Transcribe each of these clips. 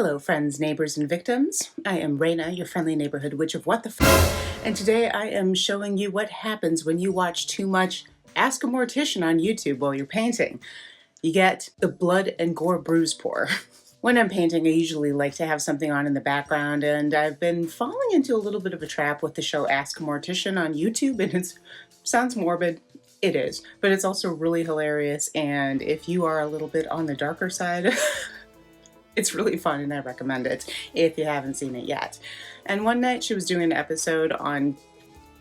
Hello friends, neighbors, and victims. I am Raina, your friendly neighborhood witch of what the fuck, and today I am showing you what happens when you watch too much Ask a Mortician on YouTube while you're painting. You get the blood and gore bruise pour. When I'm painting, I usually like to have something on in the background, and I've been falling into a little bit of a trap with the show Ask a Mortician on YouTube, and it sounds morbid. It is, but it's also really hilarious, and if you are a little bit on the darker side, it's really fun and I recommend it if you haven't seen it yet. And one night she was doing an episode on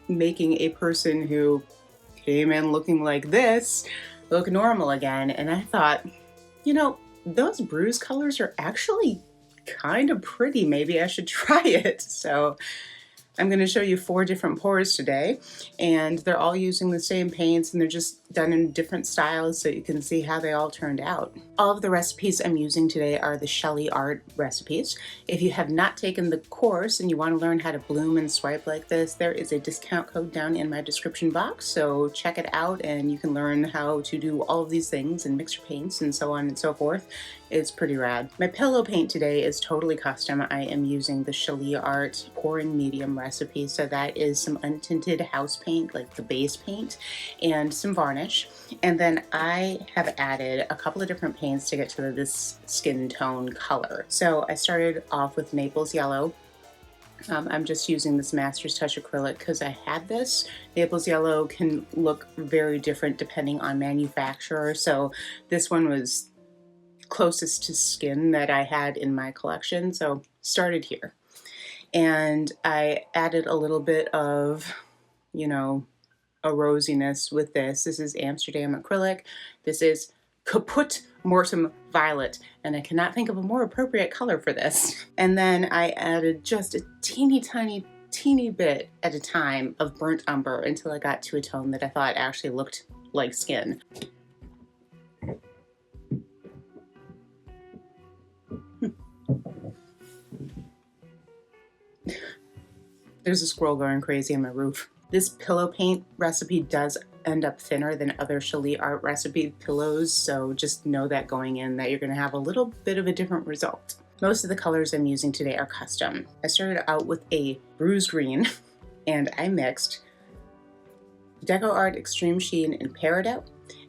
making a person who came in looking like this look normal again, and I thought, you know, those bruise colors are actually kind of pretty. Maybe I should try it. So I'm going to show you 4 different pours today, and they're all using the same paints and they're just done in different styles so you can see how they all turned out. All of the recipes I'm using today are the SheleeArt recipes. If you have not taken the course and you want to learn how to bloom and swipe like this, there is a discount code down in my description box, so check it out and you can learn how to do all of these things and mix your paints and so on and so forth. It's pretty rad. My pillow paint today is totally custom. I am using the SheleeArt pouring medium recipe, so that is some untinted house paint, like the base paint, and some varnish. And then I have added a couple of different paints to get to this skin tone color. So I started off with Naples yellow. I'm just using this Master's Touch acrylic because I had this. Naples yellow can look very different depending on manufacturer, so this one was closest to skin that I had in my collection, so started here. And I added a little bit of, you know, a rosiness with this. This is Amsterdam acrylic. This is Caput Mortum violet, and I cannot think of a more appropriate color for this. And then I added just a teeny bit at a time of burnt umber until I got to a tone that I thought actually looked like skin. There's a squirrel going crazy on my roof. This pillow paint recipe does end up thinner than other SheleeArt recipe pillows, so just know that going in that you're going to have a little bit of a different result. Most of the colors I'm using today are custom. I started out with a bruise green and I mixed DecoArt Extreme Sheen in Peridot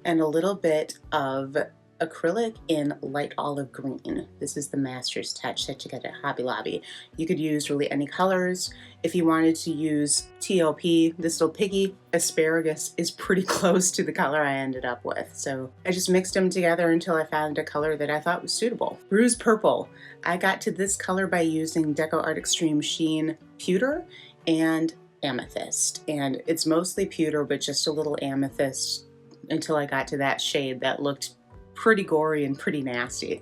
and a little bit of acrylic in light olive green. This is the Master's Touch that you get at Hobby Lobby. You could use really any colors. If you wanted to use TLP, this little Piggy asparagus is pretty close to the color I ended up with. So I just mixed them together until I found a color that I thought was suitable. Bruise purple. I got to this color by using DecoArt Extreme Sheen Pewter and Amethyst. And it's mostly pewter, but just a little amethyst until I got to that shade that looked pretty gory and pretty nasty.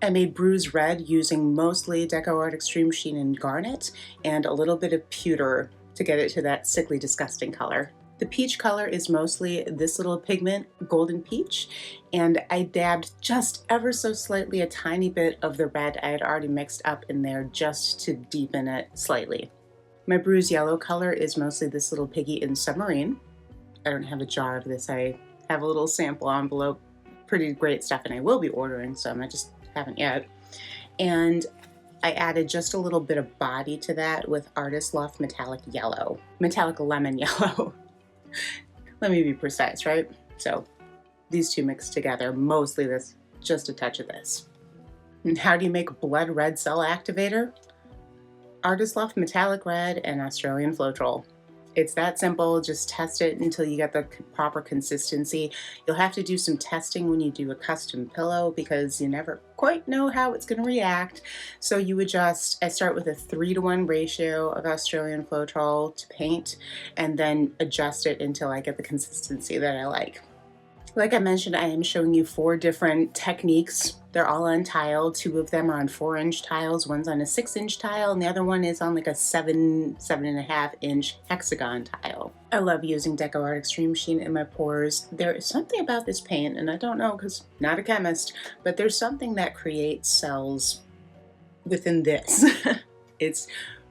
I made Bruise red using mostly DecoArt Extreme Sheen and Garnet and a little bit of pewter to get it to that sickly disgusting color. The peach color is mostly this little pigment, golden peach, and I dabbed just ever so slightly a tiny bit of the red I had already mixed up in there just to deepen it slightly. My Bruise yellow color is mostly this little Piggy in Submarine. I don't have a jar of this. I have a little sample envelope. Pretty great stuff, and I will be ordering some. I just haven't yet. And I added just a little bit of body to that with Artist Loft Metallic Yellow. Metallic Lemon Yellow. Let me be precise, right? So these two mixed together, mostly this, just a touch of this. And how do you make blood red cell activator? Artist Loft Metallic Red and Australian Floetrol. It's that simple. Just test it until you get the proper consistency. You'll have to do some testing when you do a custom pillow because you never quite know how it's going to react. So you adjust. I start with a 3-to-1 ratio of Australian Floetrol to paint and then adjust it until I get the consistency that I like. Like I mentioned, I am showing you 4 different techniques. They're all on tile. 2 of them are on 4-inch tiles. One's on a 6-inch tile, and the other one is on like a 7.5-inch hexagon tile. I love using DecoArt Extreme Sheen in my pours. There is something about this paint, and I don't know because I'm not a chemist, but there's something that creates cells within this. It's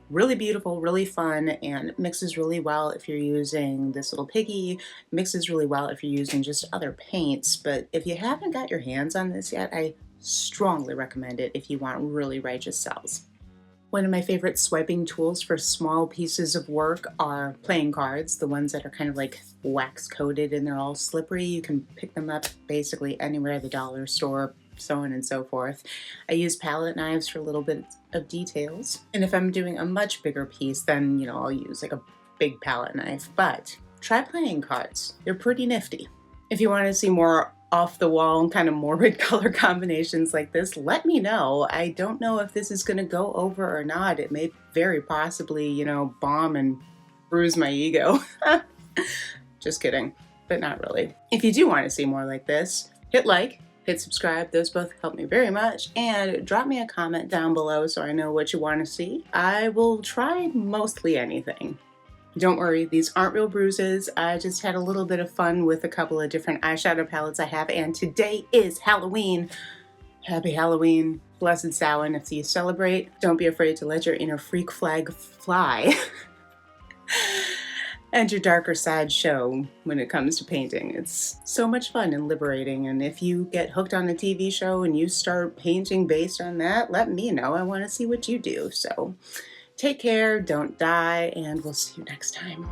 really beautiful, really fun, and mixes really well if you're using this little Piggy. Mixes really well if you're using just other paints, but if you haven't got your hands on this yet, I strongly recommend it if you want really righteous cells. One of my favorite swiping tools for small pieces of work are playing cards, the ones that are kind of like wax coated and they're all slippery. You can pick them up basically anywhere at the dollar store, so on and so forth. I use palette knives for a little bit of details. And if I'm doing a much bigger piece, then, you know, I'll use like a big palette knife. But try playing cards. They're pretty nifty. If you want to see more off the wall and kind of morbid color combinations like this, let me know. I don't know if this is going to go over or not. It may very possibly, you know, bomb and bruise my ego. Just kidding, but not really. If you do want to see more like this, hit like, hit subscribe. Those both help me very much. And drop me a comment down below so I know what you want to see. I will try mostly anything. Don't worry, these aren't real bruises. I just had a little bit of fun with a couple of different eyeshadow palettes I have, and today is Halloween. Happy Halloween, blessed Samhain. If you celebrate, don't be afraid to let your inner freak flag fly. And your darker side show when it comes to painting. It's so much fun and liberating, and if you get hooked on a TV show and you start painting based on that, let me know. I want to see what you do. So take care, don't die, and we'll see you next time.